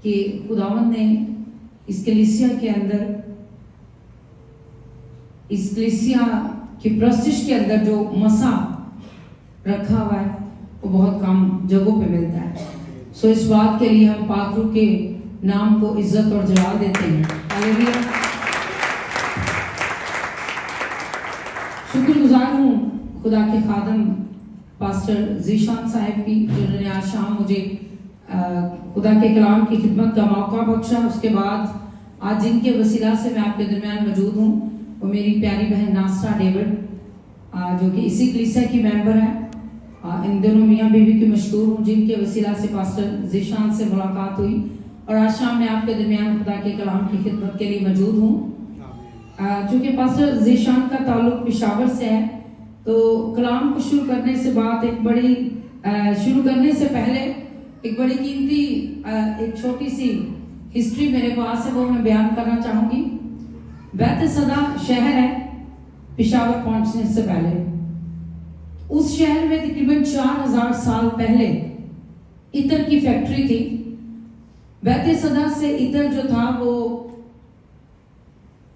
کہ خداوند نے اس کلیسیا کے اندر، اس کلیسیا کی پرستش کے اندر جو مسا رکھا ہوا ہے وہ بہت کم جگہوں پہ ملتا ہے. سو اس بات کے لیے ہم پاک روح کے نام کو عزت اور جلال دیتے ہیں. ہاللیلویا. شکر گزار ہوں خدا کے خادم پاسٹر ذیشان صاحب کی، جنہوں نے آج شام مجھے خدا کے کلام کی خدمت کا موقع بخشا. اس کے بعد آج جن کے وسیلہ سے میں آپ کے درمیان موجود ہوں وہ میری پیاری بہن ناصرہ ڈیوڈ، جو کہ اسی کلیسیا کی ممبر ہے. ان دونوں میاں بیوی کی مشکور ہوں جن کے وسیلہ سے پاسٹر ذیشان سے ملاقات ہوئی، اور آج شام میں آپ کے درمیان خدا کے کلام کی خدمت کے لیے موجود ہوں. چونکہ پاسٹر ذیشان کا تعلق پشاور سے ہے، تو کلام کو شروع کرنے سے پہلے ایک بڑی قیمتی ایک چھوٹی سی ہسٹری میرے پاس ہے، وہ میں بیان کرنا چاہوں گی. بیت صدا شہر ہے پشاور پہنچنے سے پہلے. اس شہر میں تقریباً 4000 سال پہلے عطر کی فیکٹری تھی. بیت صدا سے عطر جو تھا وہ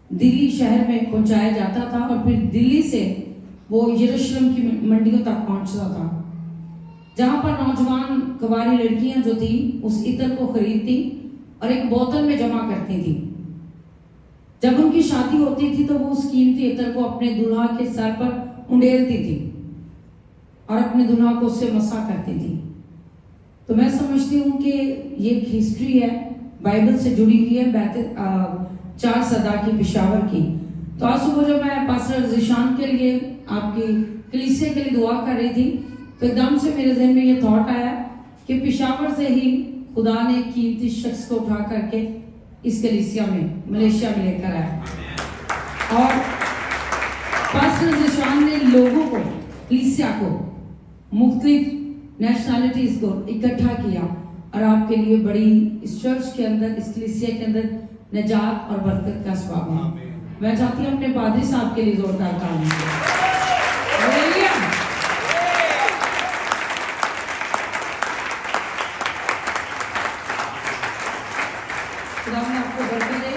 دلی شہر میں پہنچایا جاتا تھا، اور پھر دلی سے وہ یروشلم کی منڈیوں تک پہنچتا تھا، جہاں پر نوجوان کنواری لڑکیاں جو تھیں اس عطر کو خریدتی اور ایک بوتل میں جمع کرتی تھی. جب ان کی شادی ہوتی تھی تو وہ اس قیمتی عطر کو اپنے دلہا کے سر پر انڈیلتی تھی اور اپنے دلہا کو اس سے مسا کرتی تھی. تو میں سمجھتی ہوں کہ یہ ایک ہسٹری ہے بائبل سے جڑی ہوئی ہے 4 صدا کی پشاور کی. تو آج صبح جب میں پاسٹر ذیشان کے لیے آپ کی کلیسیا کے لیے دعا کر رہی تھی تو ایک دم سے میرے ذہن میں یہ تھاٹ آیا کہ پشاور سے ہی خدا نے ایک قیمتی شخص کو اٹھا کر کے اس کلیسیا میں ملیشیا میں لے کر آیا، اور پاسٹر ذیشان نے لوگوں کو، کلیسیا کو، مختلف نیشنلٹیز کو اکٹھا کیا اور آپ کے لیے بڑی اس چرچ کے اندر، اس کلیسیا کے اندر نجات اور برکت کا اسباب ہے. میں چاہتی ہوں اپنے پادری صاحب کے لیے زوردار تعریف کریں. خدا میں آپ کو برکت دے.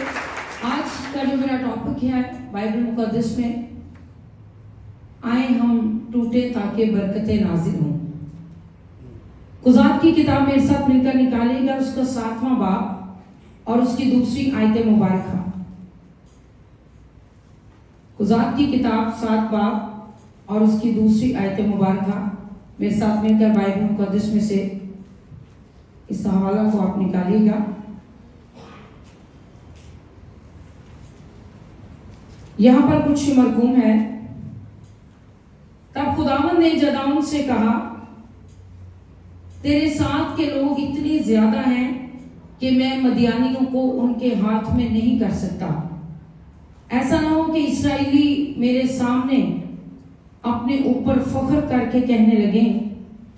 آج کا جو میرا ٹاپک ہے بائبل مقدس میں، آئیں ہم ٹوٹے تاکہ برکتیں نازل ہوں. قضات کی کتاب میرے ساتھ مل کر نکالے گا، اس کا 7واں باب اور اس کی دوسری آیت مبارکہ. قضات کی کتاب 7 باب اور اس کی دوسری آیت مبارکہ میرے ساتھ مل کر بائبل مقدس میں سے اس حوالہ کو آپ نکالیے گا. یہاں پر کچھ مرقوم ہے. تب خداوند نے جدعون سے کہا، تیرے ساتھ کے لوگ اتنے زیادہ ہیں کہ میں مدیانیوں کو ان کے ہاتھ میں نہیں کر سکتا. ایسا نہ ہو کہ اسرائیلی میرے سامنے اپنے اوپر فخر کر کے کہنے لگیں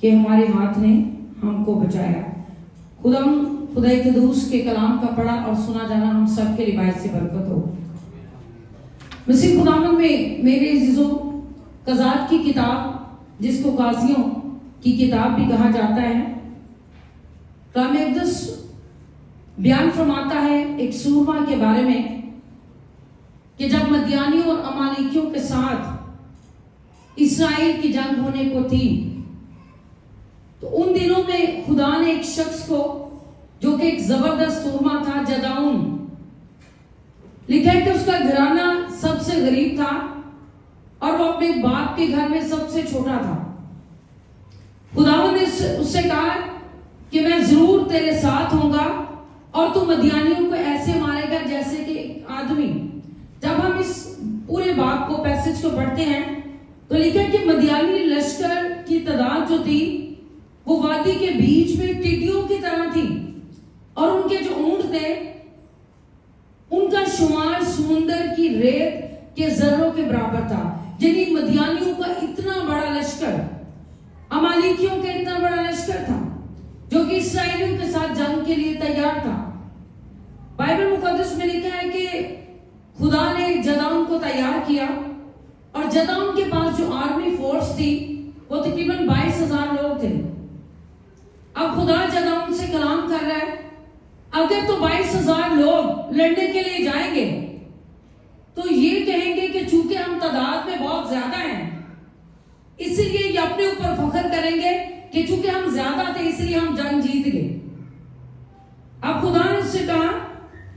کہ ہمارے ہاتھ نے ہم کو بچایا. خدا قدوس کے کلام کا پڑھا اور سنا جانا ہم سب کے روایت سے برکت ہو. مسیح خداوند میں میرے عزیزوں، قضات کی کتاب جس کو قاضیوں کی کتاب بھی کہا جاتا ہے، کلام اقدس بیان فرماتا ہے ایک سورما کے بارے میں کہ جب مدیانیوں اور امالیکیوں کے ساتھ اسرائیل کی جنگ ہونے کو تھی تو ان دنوں میں خدا نے ایک شخص کو، جو کہ ایک زبردست سورما تھا، جدعون، لکھا ہے کہ اس کا گھرانہ سب سے غریب تھا اور وہ اپنے باپ کے گھر میں سب سے چھوٹا تھا. خداوند نے اس سے کہا کہ میں ضرور تیرے ساتھ ہوں گا اور تو مدیانیوں کو ایسے مارے گا جیسے کہ ایک آدمی. جب ہم اس پورے باب کو، پیسج کو پڑھتے ہیں تو لکھا ہے کہ مدیانی لشکر کی تعداد جو تھی وہ وادی کے بیچ میں ٹڈیوں کی طرح تھی، اور ان کے جو اونٹ تھے ان کا شمار سمندر کی ریت کے ذروں کے برابر تھا. یعنی مدیانیوں کا اتنا بڑا لشکر، امالیکیوں کا اتنا بڑا لشکر تھا جو کہ اسرائیلیوں کے ساتھ جنگ کے لیے تیار تھا. بائبل مقدس میں لکھا ہے کہ خدا نے جدعون کو تیار کیا، اور جدعون کے پاس جو آرمی فورس تھی وہ تقریباً 22,000 لوگ تھے. اب خدا جدعون سے کلام کر رہا ہے اگر تو 22,000 لوگ لڑنے کے لیے جائیں گے تو یہ کہیں گے کہ چونکہ ہم تعداد میں بہت زیادہ ہیں اسی لیے یہ اپنے اوپر فخر کریں گے کہ چونکہ ہم زیادہ تھے اس لیے ہم جنگ جیت گئے. اب خدا نے اس سے کہا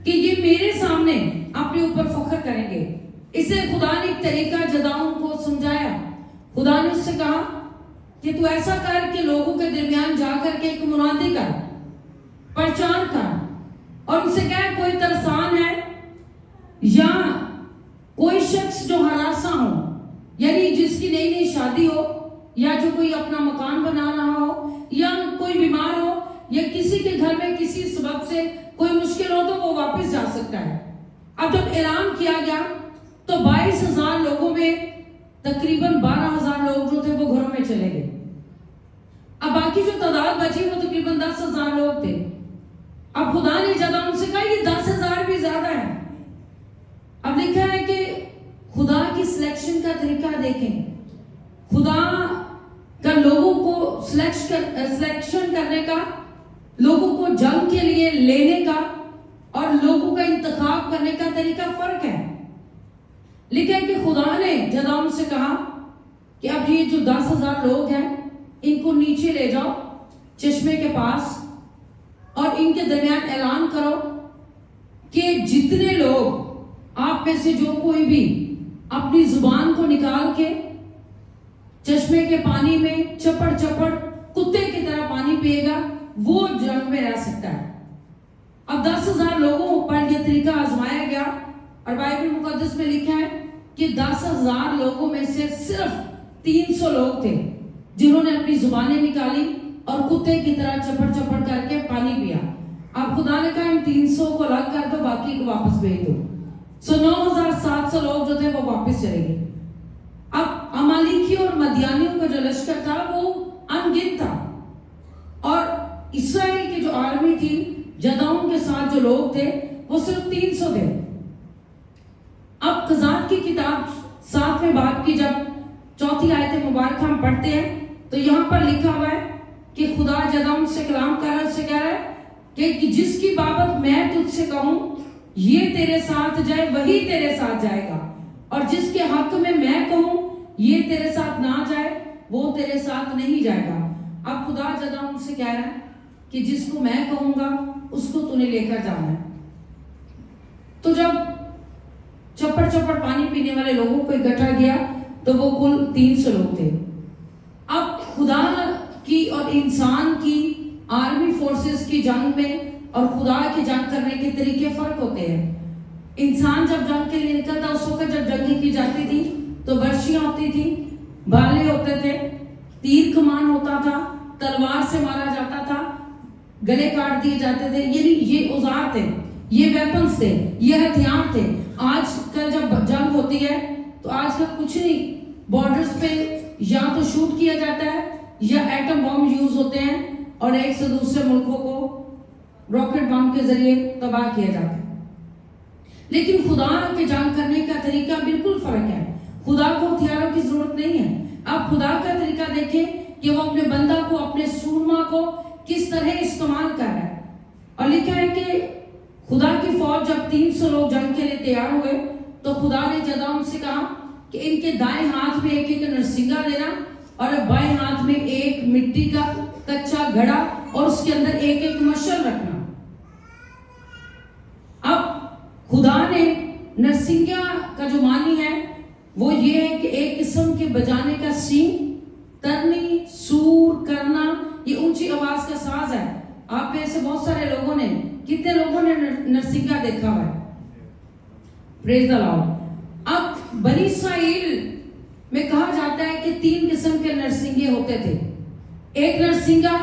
کہ یہ میرے سامنے اپنے اوپر فخر کریں گے. اسے خدا نے ایک طریقہ جداؤں کو سمجھایا. خدا نے اس سے کہا کہ تو ایسا کر کہ لوگوں کے درمیان جا کر کے ایک منادی کر, پرچار کر, اور ان سے کہہ کوئی ترسان ہے یا کوئی شخص جو ہراساں ہو, یعنی جس کی نئی نئی شادی ہو یا جو کوئی اپنا مکان بنا رہا ہو یا کوئی بیمار ہو یا کسی کے گھر میں کسی سبب سے کوئی مشکل ہو تو وہ واپس جا سکتا ہے. اب جب اعلان کیا گیا تو 22,000 لوگوں میں تقریباً 12,000 لوگ جو تھے وہ گھروں میں چلے گئے. اب باقی جو تعداد بچی وہ تقریباً 10,000 لوگ تھے. اب خدا نے جب ان سے کہا یہ 10,000 بھی زیادہ ہے. اب لکھا ہے کہ خدا کی سلیکشن کا طریقہ دیکھیں. خدا کا لوگوں کو سلیکشن کرنے کا, لوگوں کو جنگ کے لیے لینے کا اور لوگوں کا انتخاب کرنے کا طریقہ فرق ہے. لیکن کہ خدا نے جدعون سے کہا کہ اب یہ جو 10,000 لوگ ہیں ان کو نیچے لے جاؤ چشمے کے پاس اور ان کے درمیان اعلان کرو کہ جتنے لوگ آپ میں سے جو کوئی بھی اپنی زبان کو نکال کے چشمے کے پانی میں چپڑ چپڑ کتے کی طرح پانی پیے گا وہ جنگ میں رہ سکتا ہے. اب 10,000 لوگوں پر یہ طریقہ آزمایا گیا اور بائبل مقدس میں لکھا ہے کہ 10,000 لوگوں میں سے صرف 300 لوگ تھے جنہوں نے اپنی زبانیں نکالی اور کتے کی طرح چپڑ چپڑ کر کے پانی پیا. اب خدا نے کہا ان 300 کو الگ کر دو, باقی کو واپس بھیج دو. 9,700 لوگ جو تھے وہ واپس چلے گئے. اب امالیکیوں اور مدیانیوں کا جو لشکر تھا وہ انگنت تھا اور اسرائیل کی جو آرمی تھی جدعون کے ساتھ جو لوگ تھے وہ صرف 300 تھے. اب قضات کی کتاب 7ویں باب کی جب 4 آیت مبارکہ ہم پڑھتے ہیں تو یہاں پر لکھا ہوا ہے کہ خدا جدعون سے کلام کر رہا ہے, اس سے کہہ رہا ہے کہ جس کی بابت میں تجھ سے کہوں یہ تیرے ساتھ جائے وہی تیرے ساتھ جائے گا, اور جس کے حق میں کہوں یہ تیرے ساتھ نہ جائے وہ تیرے ساتھ نہیں جائے گا. اب خدا جدعون سے کہہ رہا ہے کہ جس کو میں کہوں گا اس کو تو نے لے کر جانا ہے. تو جب چپڑ چپڑ پانی پینے والے لوگوں کو اکٹھا کیا تو وہ کل 300 لوگ تھے. اب خدا کی اور انسان کی آرمی فورسز کی جنگ میں اور خدا کی جنگ کرنے کے طریقے فرق ہوتے ہیں. انسان جب جنگ کے لیے نکلتا اس وقت جب جنگیں کی جاتی تھی تو برشیاں ہوتی تھی, بھالے ہوتے تھے, تیر کمان ہوتا تھا, تلوار سے مارا جاتا تھا, گلے کاٹ دیے جاتے تھے. یعنی یہ اوزار تھے, یہ ویپنز تھے, یہ ہتھیار تھے. آج کل جب جنگ ہوتی ہے تو آج کل کچھ نہیں, بارڈرز پہ یا تو شوٹ کیا جاتا ہے یا ایٹم بم یوز ہوتے ہیں اور ایک سے دوسرے ملکوں کو راکٹ بم کے ذریعے تباہ کیا جاتا ہے. لیکن خدا کے جنگ کرنے کا طریقہ بالکل فرق ہے. خدا کو ہتھیاروں کی ضرورت نہیں ہے. آپ خدا کا طریقہ دیکھیں کہ وہ اپنے بندہ کو, اپنے سورما کو کس طرح استعمال کر رہا ہے. اور لکھا ہے کہ خدا کی فوج جب 300 لوگ جنگ کے لیے تیار ہوئے تو خدا نے جدعون سے کہا کہ ان کے دائیں ہاتھ میں ایک ایک نرسنگا دینا اور بائیں ہاتھ میں ایک مٹی کا کچا گھڑا اور اس کے اندر ایک ایک مشل رکھنا. اب خدا نے نرسنگا کا جو معنی ہے وہ یہ ہے کہ ایک قسم کے بجانے کا سینگ, ترنی, سور کرنا, یہ اونچی آواز کا ساز ہے. آپ میں سے بہت سارے لوگوں نے, کتنے لوگوں نے نرسنگا دیکھا ہوا ہے؟ پریز دی لارڈ. اب بنی اسرائیل میں کہا جاتا ہے کہ 3 قسم کے نرسنگے ہوتے تھے. ایک نرسنگا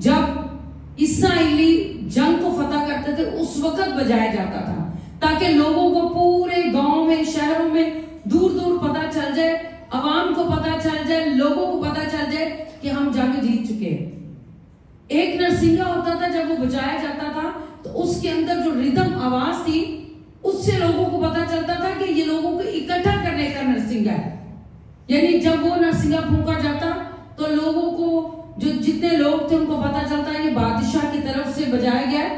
جب اسرائیلی جنگ کو فتح کرتے تھے اس وقت بجایا جاتا تھا تاکہ لوگوں کو پورے گاؤں میں, شہروں میں دور دور پتہ چل جائے, عوام کو پتہ چل جائے, لوگوں کو پتہ چل جائے کہ ہم جنگ جیت چکے ہیں. ایک نرسنگا ہوتا تھا جب وہ بجایا جاتا تھا تو اس کے اندر جو ردم آواز تھی اس سے لوگوں کو پتہ چلتا تھا کہ یہ لوگوں کو اکٹھا کرنے کا نرسنگا ہے. یعنی جب وہ نرسنگا پھونکا جاتا تو لوگوں کو, جو جتنے لوگ تھے ان کو پتہ چلتا ہے یہ بادشاہ کی طرف سے بجایا گیا ہے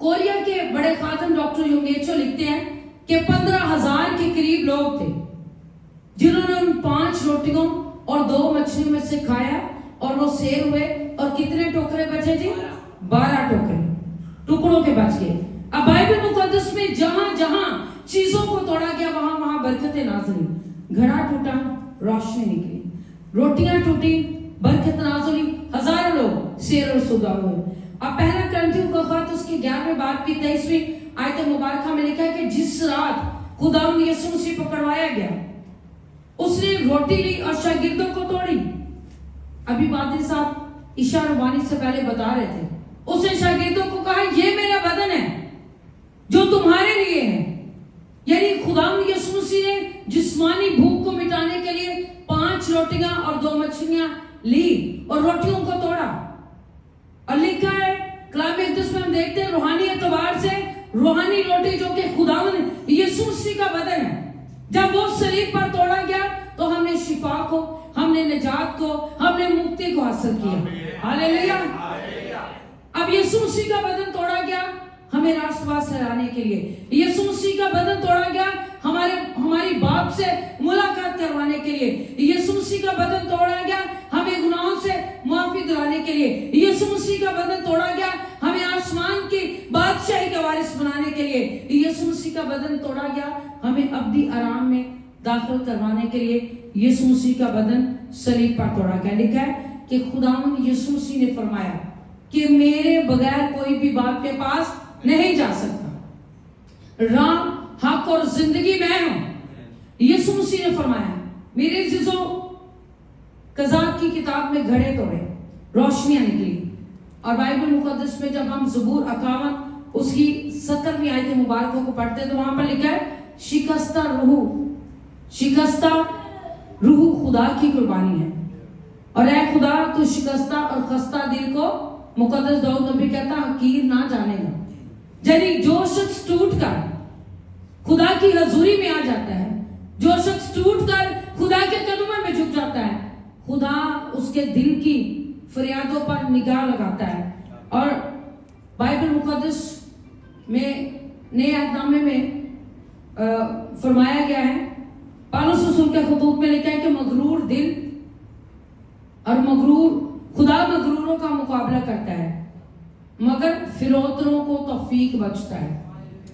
کوریا کے بڑے خاتم ڈاکٹر یونگیچو لکھتے ہیں کہ 15,000 کے قریب لوگ تھے جنہوں نے ان 5 روٹیوں اور 2 مچھلیوں میں سے کھایا اور وہ سیر ہوئے. اور کتنے ٹوکرے بچے جی؟ 12 ٹکڑوں کے بچ گئے. اب بائبل مقدس میں جہاں جہاں چیزوں کو توڑا گیا وہاں وہاں برکتیں نازل ہوئی. گھڑا ٹوٹا، روشنی نکلی. روٹیاں ٹوٹی، برکت نازل ہوئی. ہزاروں لوگ سیر اور سودا ہوئے. اب پہلا کرنتھیوں کا خط اس کی 11ویں باب کی 23ویں آیت مبارکہ میں لکھا ہے کہ جس رات خداوند یسوع مسیح پکڑوایا گیا اس نے روٹی لی اور شاگردوں کو توڑی. ابھی پادری صاحب عشاء ربانی سے پہلے بتا رہے تھے. اس نے شاگردوں کو کہا یہ میرا بدن ہے جو تمہارے لیے ہے. یعنی خداوند یسوع مسیح نے جسمانی بھوک کو مٹانے کے لیے 5 روٹیاں اور 2 مچھلیاں لی اور روٹیوں کو توڑا. اور لکھا ہے کلام اقدس میں ہم دیکھتے ہیں روحانی اعتبار سے روحانی روٹی جو کہ خداوند یسوع مسیح کا بدن ہے، جب وہ صلیب پر توڑا گیا تو ہم نے شفا کو، ہم نے نجات کو، ہم نے مکتی کو حاصل کیا. ہاللیلویا. اب یسوع مسیح کا بدن توڑا گیا ہمیں راست باز لانے کے لیے. یسوع مسیح کا بدن توڑا گیا ہماری باپ سے ملاقات کروانے کے لیے. یسوع مسیح کا بدن توڑا گیا ہمیں گناہوں سے معافی دلانے کے لیے. یسوع مسیح کا بدن توڑا گیا ہمیں آسمان کی بادشاہی کا وارث بنانے کے لیے. یسوع مسیح کا بدن توڑا گیا ہمیں ابدی آرام میں داخل کروانے کے لیے. یسوع مسیح کا بدن صلیب پر توڑا گیا. لکھا ہے کہ خداوند یسوع مسیح نے فرمایا کہ میرے بغیر کوئی بھی باپ کے پاس نہیں جا سکتا. راہ، حق اور زندگی میں ہوں. یسوع مسیح نے فرمایا. میرے عزیزوں، قضات کی کتاب میں گھڑے توڑے، روشنیاں نکلی. اور بائبل مقدس میں جب ہم زبور 51 اس کی 70ویں آیت مبارکہ کو پڑھتے ہیں تو وہاں پر لکھا ہے شکستہ روح خدا کی قربانی ہے. اور اے خدا تو شکستہ اور خستہ دل کو، مقدس داؤد نبی کہتا حقیر نہ جانے گا. یعنی جو شخص ٹوٹ کر خدا کی حضوری میں آ جاتا ہے، جو شخص ٹوٹ کر خدا کے قدموں میں جھک جاتا ہے، خدا اس کے دل کی فریادوں پر نگاہ لگاتا ہے. اور بائبل مقدس میں نئے عہد نامے میں فرمایا گیا ہے، پالوس رسول کے خطوط میں لکھا ہے کہ مغرور دل اور خدا مغروروں کا مقابلہ کرتا ہے مگر فروتنوں کو توفیق بخشتا ہے.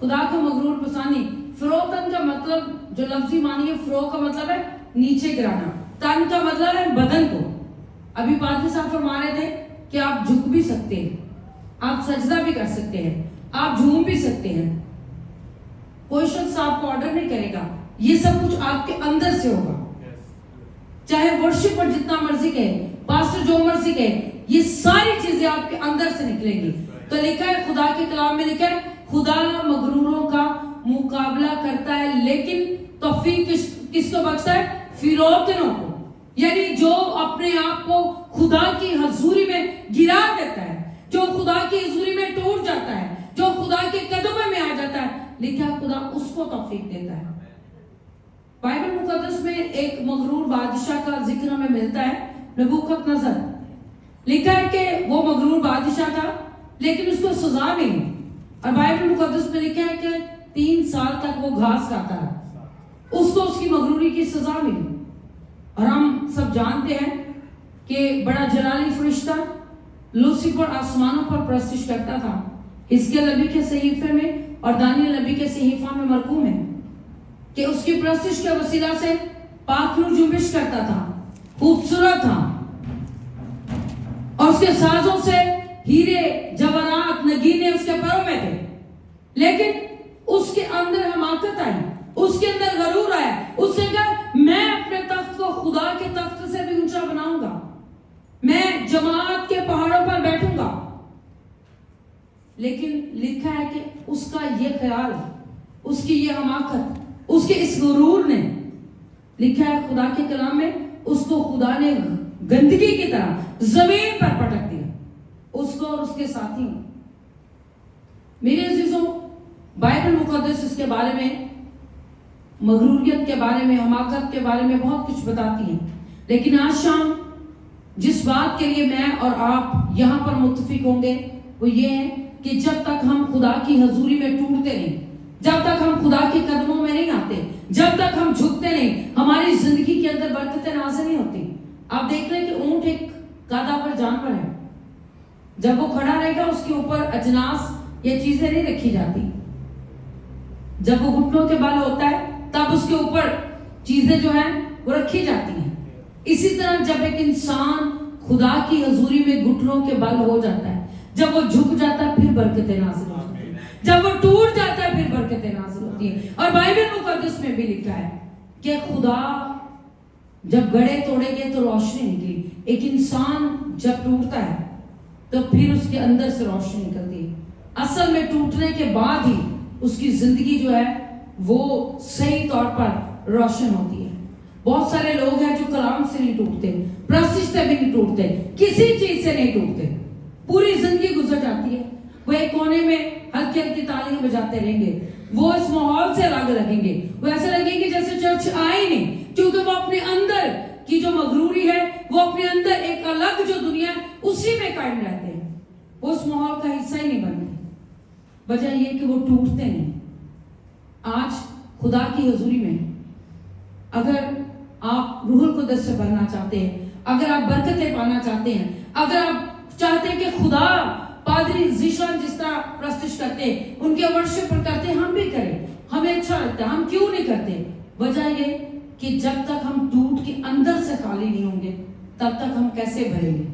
خدا کو مغرور پسند نہیں. فروتن کا مطلب جو لفظی معنی ہے، فرو کا مطلب ہے نیچے گرانا، تن کا مطلب ہے بدن کو. ابھی پادری صاحب فرما رہے تھے کہ آپ جھک بھی سکتے ہیں، آپ سجدہ بھی کر سکتے ہیں، آپ جھوم بھی سکتے ہیں. کوئی شخص آپ کو آرڈر نہیں کرے گا، یہ سب کچھ آپ کے اندر سے ہوگا. چاہے ورشپ پر جتنا مرضی کہے، پاسٹر جو مرضی کہے، یہ ساری چیزیں آپ کے اندر سے نکلیں گی. تو لکھا ہے خدا کے کلام میں لکھا ہے خدا مغروروں کا مقابلہ کرتا ہے لیکن توفیق کس کو بخشتا ہے؟ فروتنوں کو. یعنی جو اپنے آپ کو خدا کی حضوری میں گرا دیتا ہے، جو خدا کی حضوری میں ٹوٹ جاتا ہے، جو خدا کے قدموں میں آ جاتا ہے، لکھا خدا اس کو توفیق دیتا ہے. بائبل مقدس میں ایک مغرور بادشاہ کا ذکر ہمیں ملتا ہے، نبوکت نظر. لکھا ہے کہ وہ مغرور بادشاہ تھا لیکن اس کو سزا ملی. اور بائبل مقدس میں لکھا ہے کہ 3 سال تک وہ گھاس کھاتا ہے، اس کو اس کی مغروری کی سزا ملی. اور ہم سب جانتے ہیں کہ بڑا جلالی فرشتہ لوسیفر آسمانوں پر پرستش کرتا تھا. حزقیل نبی کے صحیفے میں اور دانیل نبی کے صحیفہ میں مرقوم ہے کہ اس کی پرستش کے وسیلہ سے پاک روح جنبش کرتا تھا، خوبصورت تھا، اور اس کے سازوں سے ہیرے جواہرات نگینے اس کے پروں میں تھے. لیکن اس کے اندر حماقت آئی، اس کے اندر غرور آیا. اس نے کہا میں اپنے تخت کو خدا کے تخت سے بھی اونچا بناؤں گا، میں جماعت کے پہاڑوں پر بیٹھوں گا. لیکن لکھا ہے کہ اس کا یہ خیال، اس کی یہ حماقت، اس کے اس غرور نے، لکھا ہے خدا کے کلام میں، اس کو خدا نے گندگی کی طرح زمین پر پٹک دیا، اس کو اور اس کے ساتھی. میرے عزیزوں، بائبل مقدس اس کے بارے میں، مغروریت کے بارے میں، حماقت کے بارے میں بہت کچھ بتاتی ہے. لیکن آج شام جس بات کے لیے میں اور آپ یہاں پر متفق ہوں گے وہ یہ ہے کہ جب تک ہم خدا کی حضوری میں ٹوٹتے نہیں، جب تک ہم خدا کے قدموں میں نہیں آتے، جب تک ہم جھکتے نہیں، ہماری زندگی کے اندر برکتیں نازل نہیں ہوتی۔ آپ دیکھ رہے ہیں کہ اونٹ ایک گدھا پر جانور ہے، جب وہ کھڑا رہے گا اس کے اوپر اجناس یہ چیزیں نہیں رکھی جاتی، جب وہ گھٹنوں کے بل ہوتا ہے تب اس کے اوپر چیزیں جو ہیں وہ رکھی جاتی ہیں۔ اسی طرح جب ایک انسان خدا کی حضوری میں گھٹنوں کے بل ہو جاتا ہے، جب وہ جھک جاتا ہے پھر برکتیں نازل ہوتی ہیں، جب وہ ٹوٹ جاتا ہے پھر برکتیں نازل ہوتی ہیں۔ اور بائبل مقدس میں بھی لکھا ہے کہ خدا جب گڑھے توڑے گے تو روشنی نکلی۔ ایک انسان جب ٹوٹتا ہے تو پھر اس کے اندر سے روشنی نکلتی ہے۔ اصل میں ٹوٹنے کے بعد ہی اس کی زندگی جو ہے وہ صحیح طور پر روشن ہوتی ہے۔ بہت سارے لوگ ہیں جو کلام سے نہیں ٹوٹتے، پرستش سے بھی نہیں ٹوٹتے، کسی چیز سے نہیں ٹوٹتے، پوری زندگی گزر جاتی ہے، وہ ایک کونے میں ہلکی ہلکی تالیاں بجاتے رہیں گے، وہ اس ماحول سے الگ لگیں گے، وہ ایسے لگیں گے جیسے چرچ آئے نہیں، کیونکہ وہ اپنے اندر کی جو مغروری ہے، وہ اپنے اندر ایک الگ جو دنیا ہے اسی میں قائم رہتے ہیں، وہ اس ماحول کا حصہ ہی نہیں بنتے۔ وجہ یہ کہ وہ ٹوٹتے نہیں۔ آج خدا کی حضوری میں اگر آپ روح القدس سے بھرنا چاہتے ہیں، اگر آپ برکتیں پانا چاہتے ہیں، اگر آپ چاہتے ہیں کہ خدا پادری زیشان جس طرح پرستش کرتے ہیں ان کے ورشپ پر کرتے ہیں، ہم بھی کریں، ہمیں اچھا لگتا ہے، ہم کیوں نہیں کرتے؟ وجہ یہ کہ جب تک ہم ٹوٹ کے اندر سے خالی نہیں ہوں گے تب تک ہم کیسے بھریں گے؟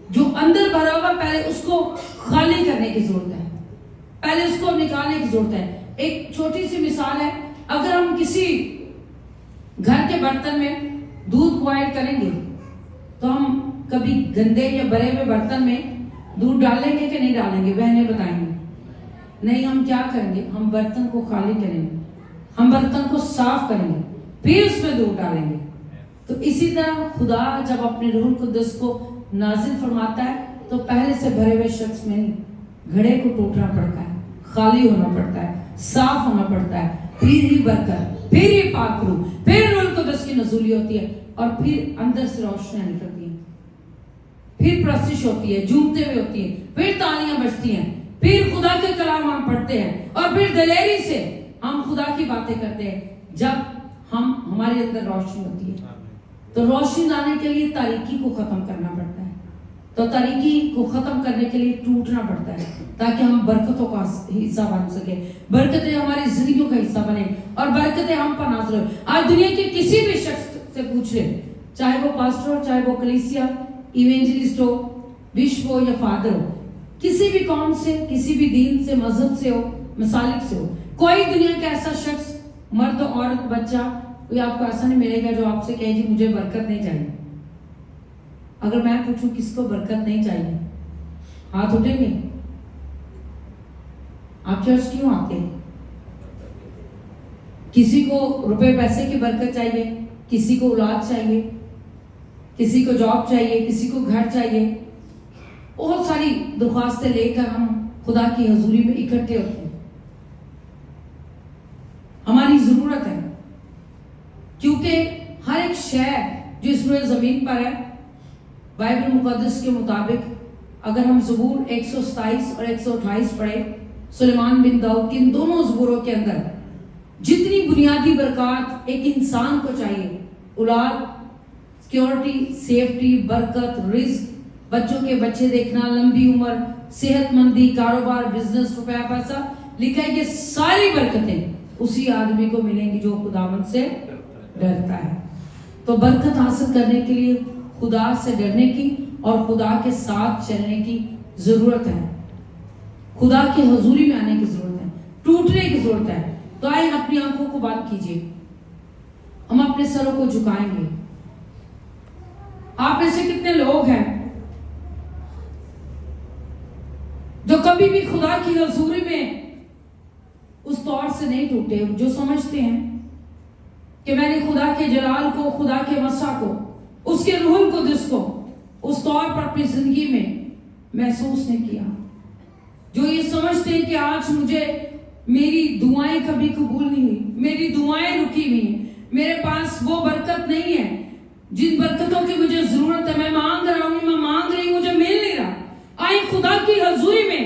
جو اندر بھرا ہوا پہلے اس کو خالی کرنے کی ضرورت ہے، پہلے اس کو نکالنے کی ضرورت ہے۔ ایک چھوٹی سی مثال ہے، اگر ہم کسی گھر کے برتن میں دودھ بوائل کریں گے تو ہم کبھی گندے یا بھرے ہوئے برتن میں دودھ ڈالیں گے کہ نہیں ڈالیں گے؟ بہنیں بتائیں گے نہیں۔ ہم کیا کریں گے؟ ہم برتن کو خالی کریں گے، ہم برتن کو صاف کریں گے، پھر اس میں دودھ ڈالیں گے۔ تو اسی طرح خدا جب اپنے روح القدس کو نازل فرماتا ہے تو پہلے سے بھرے ہوئے شخص میں نہیں، گھڑے کو ٹوٹنا پڑتا ہے، خالی ہونا پڑتا ہے، صاف ہونا پڑتا ہے، پھر ہی برکت، پھر ہی پاک روح، پھر روح القدس کی نزولی ہوتی ہے، اور پھر اندر سے روشنیاں نکلتی ہیں، پھر پرستش ہوتی ہے، جھومتے ہوئے ہوتی ہے، پھر تالیاں بجتی ہیں، پھر خدا کے کلام ہم پڑھتے ہیں، اور پھر دلیری سے ہم خدا کی باتیں کرتے ہیں۔ جب ہمارے اندر روشنی ہوتی ہے تو روشنی لانے کے لیے تاریکی کو ختم کرنا پڑتا ہے، تو تاریکی کو ختم کرنے کے لیے ٹوٹنا پڑتا ہے تاکہ ہم برکتوں کا حصہ بن سکے، برکتیں ہماری زندگیوں کا حصہ بنے اور برکتیں ہم پر نازل ہو۔ آج دنیا کے کسی بھی شخص سے پوچھ لیں، چاہے وہ پاسٹر ہو، چاہے وہ کلیسیا ایونجلسٹ ہو، بشپ ہو یا فادر ہو، کسی بھی قوم سے، کسی بھی دین سے، مذہب سے ہو، مسالک سے ہو، کوئی دنیا کا ایسا شخص، مرد عورت بچہ، کوئی آپ کو ایسا نہیں ملے گا جو آپ سے کہے جی مجھے برکت نہیں چاہیے۔ اگر میں پوچھوں کس کو برکت نہیں چاہیے، ہاتھ اٹھیں گے؟ آپ چرچ کیوں آتے ہیں؟ کسی کو روپے پیسے کی برکت چاہیے، کسی کو اولاد چاہیے، کسی کو جاب چاہیے، کسی کو گھر چاہیے، بہت ساری درخواستیں لے کر ہم خدا کی حضوری میں اکٹھے ہوتے ہیں۔ ہماری ضرورت ہے کیونکہ ہر ایک شے جو اس روئے زمین پر ہے، بائبل مقدس کے مطابق اگر ہم زبور 127 اور 128 پڑھیں، سلیمان بن داؤد کی ان دونوں زبوروں کے اندر جتنی بنیادی برکات ایک انسان کو چاہیے، اولاد، سیکیورٹی، سیفٹی، برکت، رزق، بچوں کے بچے دیکھنا، لمبی عمر، صحت مندی، کاروبار، بزنس، روپیہ پیسہ، لکھا ہے کہ ساری برکتیں اسی آدمی کو ملیں گی جو خداوند سے ڈرتا ہے۔ تو برکت حاصل کرنے کے لیے خدا سے ڈرنے کی اور خدا کے ساتھ چلنے کی ضرورت ہے، خدا کی حضوری میں آنے کی ضرورت ہے، ٹوٹنے کی ضرورت ہے۔ تو آئیں اپنی آنکھوں کو بند کیجیے، ہم اپنے سروں کو جھکائیں گے۔ آپ میں سے کتنے لوگ ہیں جو کبھی بھی خدا کی حضوری میں اس طور سے نہیں ٹوٹے، جو سمجھتے ہیں کہ میں نے خدا کے جلال کو، خدا کے مسا کو، اس کے روح القدس کو اس طور پر اپنی زندگی میں محسوس نہیں کیا، جو یہ سمجھتے ہیں کہ آج مجھے میری دعائیں کبھی قبول نہیں ہوئی، میری دعائیں رکی ہوئی ہیں، میرے پاس وہ برکت نہیں ہے جن برکتوں کی مجھے ضرورت ہے، میں مانگ رہا ہوں، میں مانگ رہی ہوں، مجھے مل نہیں رہا۔ آئیں خدا کی حضوری میں